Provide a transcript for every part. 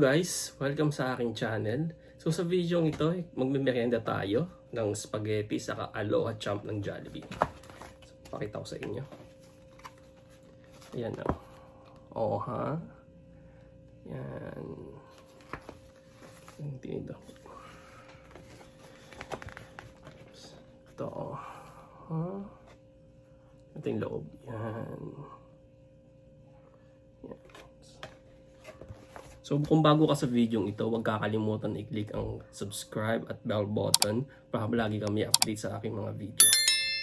guys, welcome sa aking channel. So sa video ito, magme-merienda tayo ng spaghetti saka Aloha Champ ng Jollibee. So, pakita ko sa inyo. Ayan o. Oo ha. Yan. Hindi ito. Ito o. Ha? Ito yung loob. Yan. So kung bago ka sa video ito, huwag kakalimutan i-click ang subscribe at bell button para lagi kami update sa aking mga video.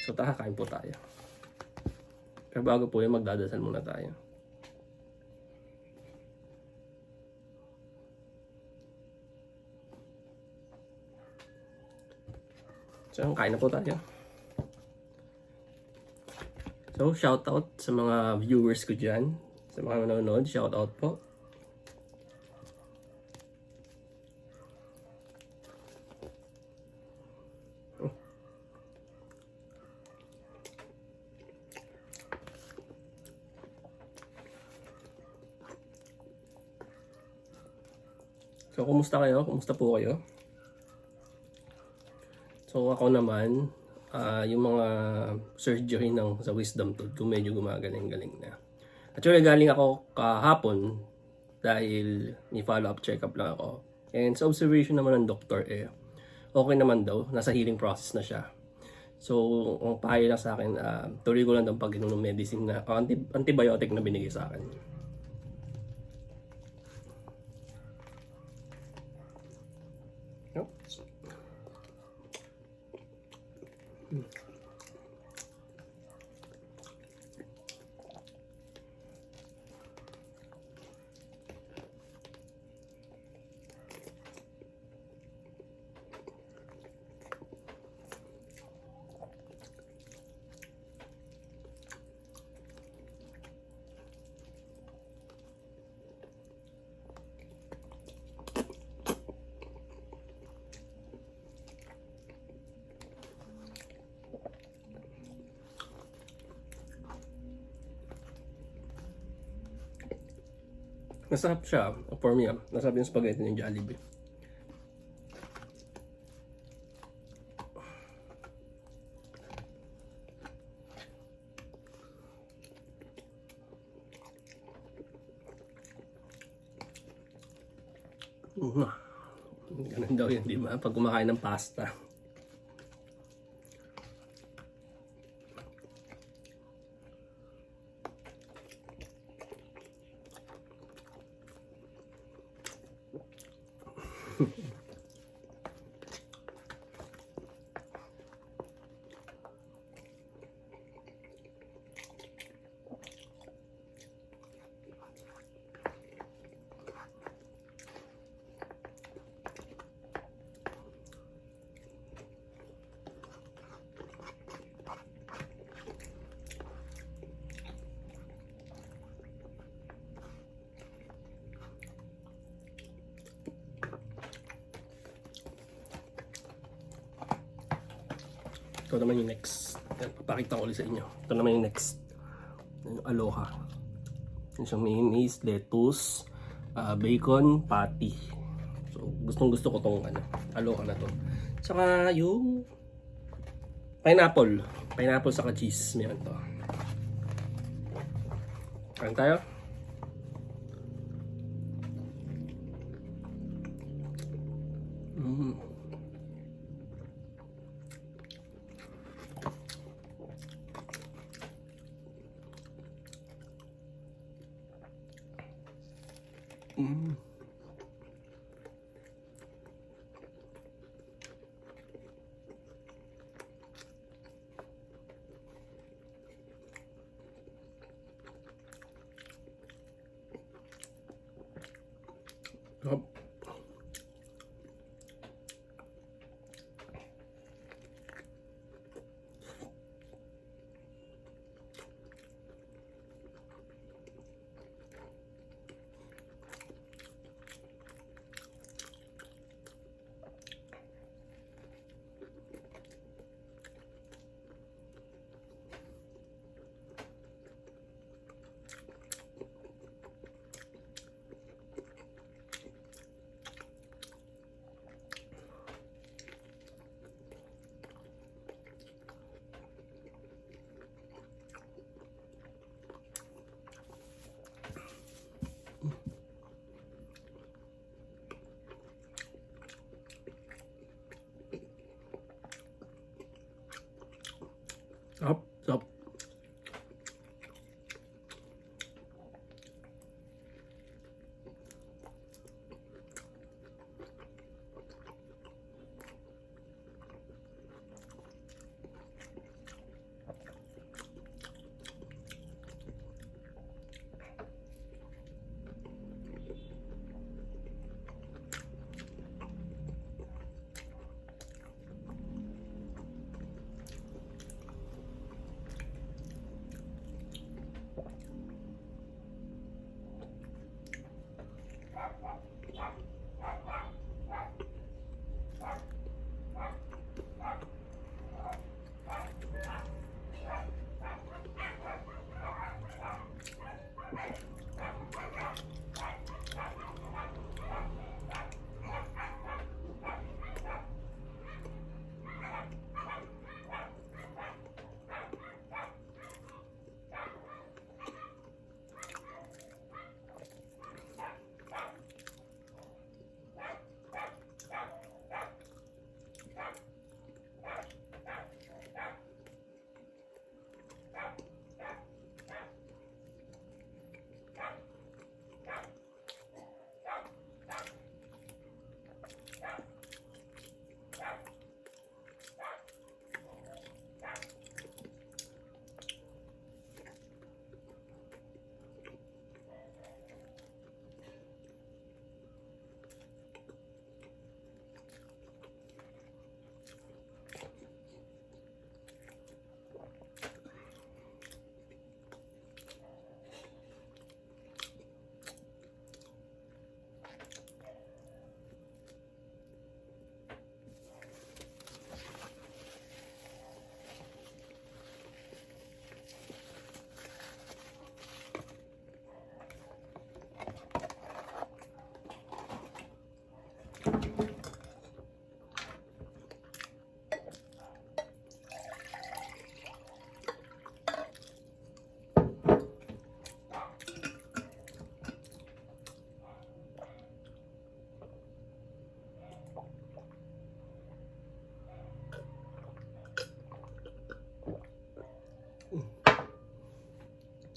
So tara, kain po tayo. Pero bago po yun, magdadasal muna tayo. So kain na po tayo. So shoutout sa mga viewers ko dyan, sa mga nanonood, shoutout po. So, kumusta kayo? Kumusta po kayo? So, ako naman, yung mga surgery ng sa wisdom tooth ko medyo gumagaling-galing na. Actually, galing ako kahapon dahil may follow-up check-up lang ako. And sa observation naman ng doktor, okay naman daw. Nasa healing process na siya. So, ang payo lang sa akin, tuloy ko lang ng pag-inom ng medicine na, antibiotic na binigay sa akin. Masarap siya. For me, masarap yung spaghetti ng Jollibee. Ganun daw yun, di ba? Pag kumakain ng pasta. Ito naman yung next. Papakita ko ulit sa inyo. Ito naman yung next. Yung Aloha. Yung siyang mayonnaise, lettuce, bacon, patty. So gustong gusto ko tong Aloha na to. Saka yung pineapple. Pineapple saka cheese. Meron to. Kain tayo.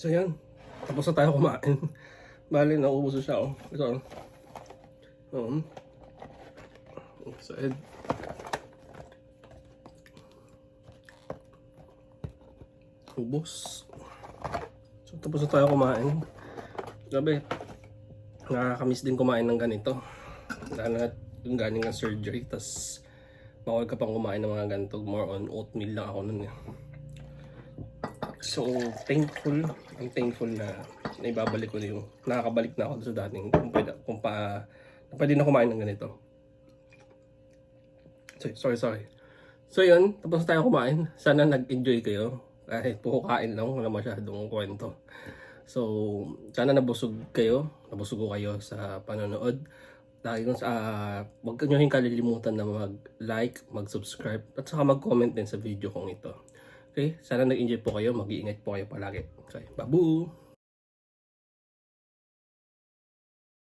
So yan, tapos na tayo kumain. Bali, naubos na siya, oh. Ito, so, ubos. So, tapos na tayo kumain. Grabe, nakakamiss din kumain ng ganito. Lalo na yung galing ng surgery, tas bawal ka pang kumain ng mga ganito. More on oatmeal lang ako nun. So, I'm thankful na naibabalik ko na yung, nakakabalik na ako sa dating kung pwede na kumain ng ganito. Sorry. So yun, tapos tayo kumain. Sana nag-enjoy kayo. Kahit puro kain lang, wala masyadong kwento. So, sana nabusog ko kayo sa panonood. Lagi kong huwag nyo yung kalilimutan na mag-like, mag-subscribe, at saka mag-comment din sa video kong ito. Okay? Sana nag-enjoy po kayo, mag-iingat po kayo palagi. Okay, babu!